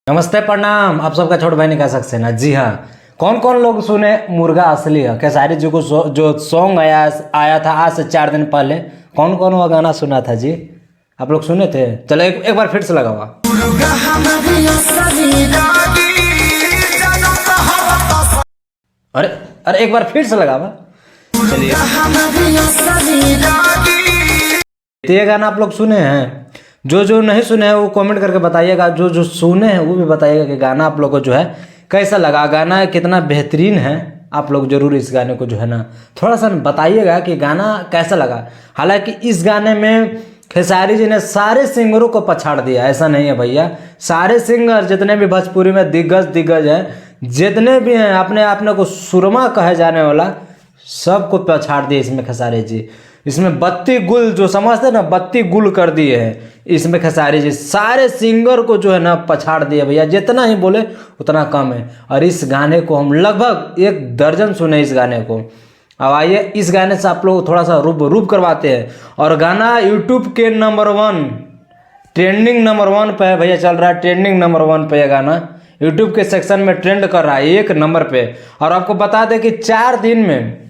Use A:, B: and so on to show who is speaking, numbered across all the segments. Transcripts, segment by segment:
A: नमस्ते प्रणाम। आप सबका छोटे भाई ने कह सकते हैं ना। जी हाँ, कौन कौन लोग सुने मुर्गा असली है? खेसारी जी को जो सॉन्ग आया था आज से 4 दिन पहले, कौन कौन वो गाना सुना था जी? आप लोग सुने थे? चलो एक बार फिर से लगा हुआ। अरे एक बार फिर से लगा हुआ। चलिए, तो ये गाना आप लोग सुने हैं? जो नहीं सुने हैं वो कमेंट करके बताइएगा। जो सुने हैं वो भी बताइएगा कि गाना आप लोग को जो है कैसा लगा, गाना कितना बेहतरीन है। आप लोग जरूर इस गाने को जो है ना थोड़ा सा बताइएगा कि गाना कैसा लगा। हालांकि इस गाने में खेसारी जी ने सारे सिंगरों को पछाड़ दिया, ऐसा नहीं है भैया। सारे सिंगर जितने भी भोजपुरी में दिग्गज हैं, जितने भी हैं, अपने को सुरमा कहे जाने वाला सबको पछाड़ दिए इसमें खेसारी जी। इसमें बत्ती गुल जो समझते ना, बत्ती गुल कर दिए हैं इसमें खेसारी जी। सारे सिंगर को जो है ना पछाड़ दिए भैया। जितना ही बोले उतना कम है। और इस गाने को हम लगभग 1 दर्जन सुने इस गाने को। अब आइए इस गाने से आप लोग थोड़ा सा रूप करवाते हैं। और गाना यूट्यूब के ट्रेंडिंग नंबर 1 पे है भैया, चल रहा है ट्रेंडिंग नंबर 1 पे। गाना यूट्यूब के सेक्शन में ट्रेंड कर रहा है 1 नंबर पे। और आपको बता दें कि 4 दिन में,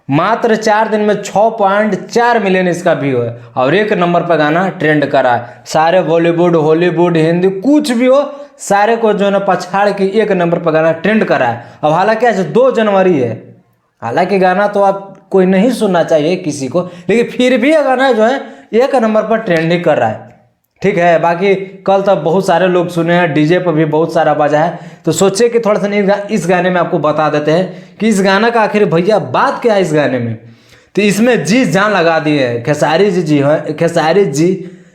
A: मात्र 4 दिन में 6.4 मिलियन इसका व्यू है। और 1 नंबर पर गाना ट्रेंड करा है। सारे बॉलीवुड, हॉलीवुड, हिंदी कुछ भी हो, सारे को जो है ना पछाड़ के 1 नंबर पर गाना ट्रेंड करा है। अब हालांकि आज 2 जनवरी है, हालांकि गाना तो आप कोई नहीं सुनना चाहिए किसी को, लेकिन फिर भी ये गाना जो है 1 नंबर पर ट्रेंडिंग कर रहा है। ठीक है, बाकी कल तक बहुत सारे लोग सुने हैं, डीजे पर भी बहुत सारा बजा है। तो सोचे कि थोड़ा सा इस गाने में आपको बता देते हैं कि इस गाना का आखिर भैया बात क्या है इस गाने में। तो इसमें जी जान लगा दिए है खेसारी जी।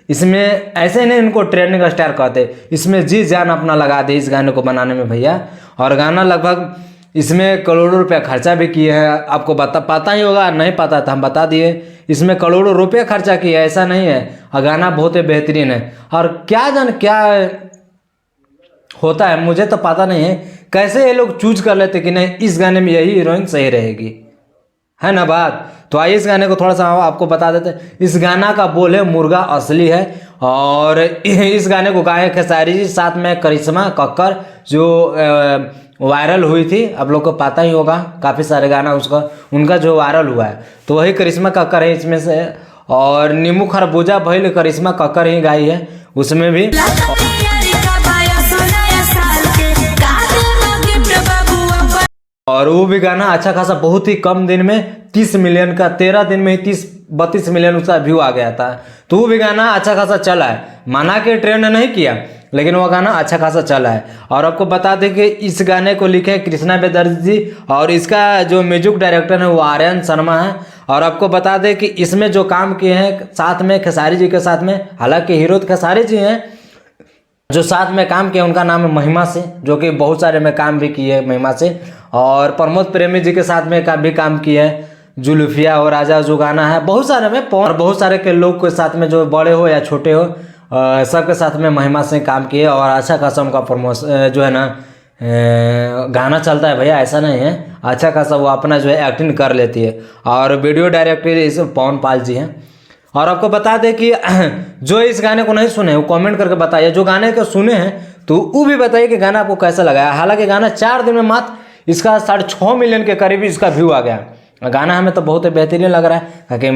A: इसमें ऐसे नहीं इनको ट्रेंडिंग स्टार कहते, इसमें जी जान अपना लगा दिए इस गाने को बनाने में भैया। और गाना लगभग इसमें करोड़ों रुपया खर्चा भी किए हैं। आपको पता ही होगा, नहीं पता था हम बता दिए। इसमें करोड़ों रुपये खर्चा किया, ऐसा नहीं है। और गाना बहुत ही बेहतरीन है। और क्या होता है मुझे तो पता नहीं है, कैसे ये लोग चूज कर लेते कि नहीं इस गाने में यही हीरोइन सही रहेगी, है ना बात। तो आइए इस गाने को थोड़ा सा आपको बता देते हैं। इस गाना का बोल है मुर्गा असली है। और इस गाने को गाए खेसारी जी, साथ में करिश्मा कक्कर जो वायरल हुई थी। आप लोग को पता ही होगा, काफ़ी सारे गाना उनका जो वायरल हुआ है, तो वही करिश्मा कक्कर है इसमें से। और नींबू खरबूजा भइल करिश्मा कक्कर ही गाई है उसमें भी। और वो भी गाना अच्छा खासा बहुत ही कम दिन में 30 मिलियन का, 13 दिन में ही 32 मिलियन उसका व्यू आ गया था। तो वो भी गाना अच्छा खासा चला है, माना कि ट्रेंड नहीं किया, लेकिन वो गाना अच्छा खासा चला है। और आपको बता दें कि इस गाने को लिखे हैं कृष्णा बेदर्जी जी, और इसका जो म्यूजिक डायरेक्टर है वो आर्यन शर्मा है। और आपको बता दें कि इसमें जो काम किए हैं साथ में खेसारी जी के साथ में, हालांकि हीरो खेसारी जी हैं, जो साथ में काम किए उनका नाम है महिमा से, जो कि बहुत सारे में काम भी किए महिमा से। और प्रमोद प्रेमी जी के साथ में भी काम किए हैं, जुल्फिया और राजा जो गाना है, बहुत सारे में, और बहुत सारे के लोग के साथ में, जो बड़े हो या छोटे हो, सबके साथ में महिमा से काम किए। और अच्छा खासा उनका प्रमोशन जो है ना गाना चलता है भैया, ऐसा नहीं है। अच्छा खासा वो अपना जो है एक्टिंग कर लेती है। और वीडियो डायरेक्टर इस पवन पाल जी हैं। और आपको बता दें कि जो इस गाने को नहीं सुने वो कमेंट करके बताइए, जो गाने को सुने हैं तो वो भी बताइए कि गाना आपको कैसा लगा। हालांकि गाना 4 दिन में मात्र इसका 6.5 मिलियन के करीब इसका व्यू आ गया। गाना हमें तो बहुत ही बेहतरीन लग रहा है, क्योंकि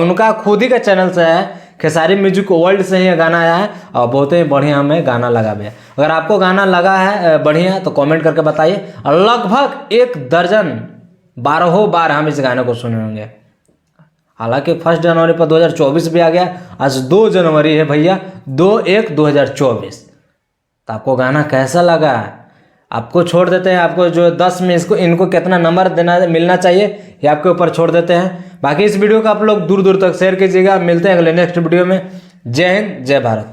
A: उनका खुद ही का चैनल से है, खेसारी म्यूजिक वर्ल्ड से ही गाना आया है। और बहुत ही बढ़िया हमें गाना लगा भैया। अगर आपको गाना लगा है बढ़िया तो कमेंट करके बताइए। और लगभग 1 दर्जन 12 बार हम इस गाने को सुने होंगे। हालांकि 1 जनवरी पर 2024 भी आ गया, आज 2 जनवरी है भैया, 2/1/2024। तो आपको गाना कैसा लगा आपको छोड़ देते हैं। आपको जो 10 में इनको कितना नंबर मिलना चाहिए ये आपके ऊपर छोड़ देते हैं। बाकी इस वीडियो को आप लोग दूर दूर तक शेयर कीजिएगा। मिलते हैं अगले नेक्स्ट वीडियो में। जय हिंद, जय भारत।